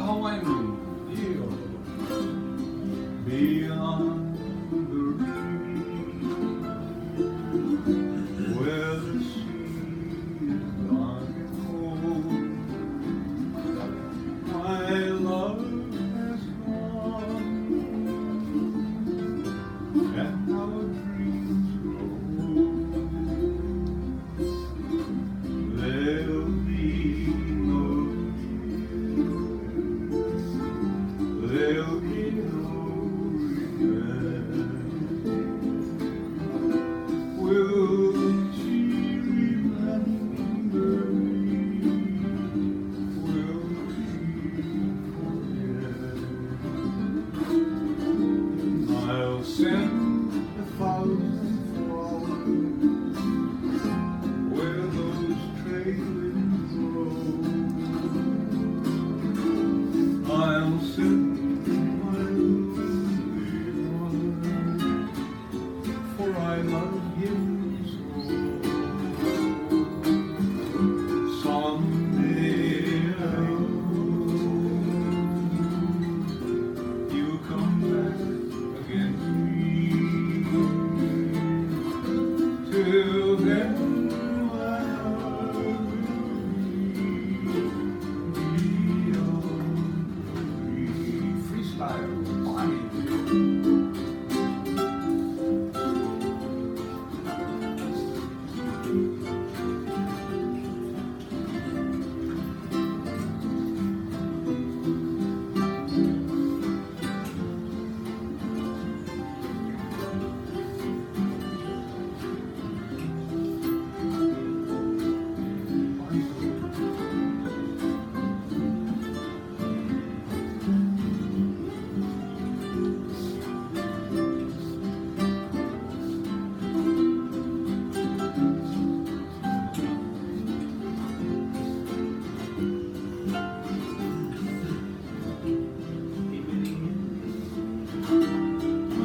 ハワイのいいよ。Beyond the reef, where the sea is dark and cold, my love has gone, and our dreams grow old. There'll be no tears, there'll be no will she remember me? Will she forget? I'll send 1,000 flowers where those trailers grow. I'll send my lonely heart, for I love him so. Someday I know you'll come back again to me. Till then, my heart will be beyond the reef. Freestyle. Bonnie.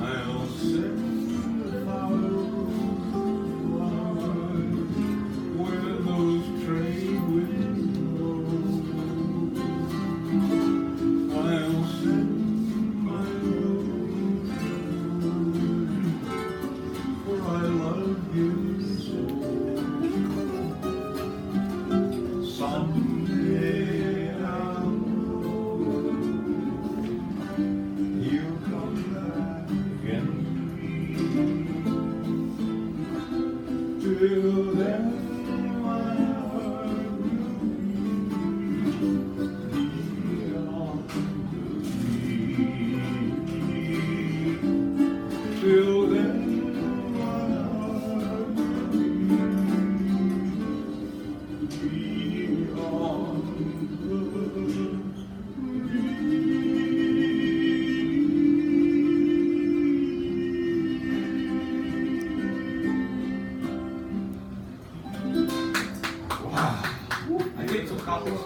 I'll send 1,000 flowers where those trade winds blow. I'll send my love, for I love him so. Someday I'll know he'll come back again to me. Till then, my heart will be beyond the reef. Till then, my heart will be beyond the reef. Wow. I get some copies.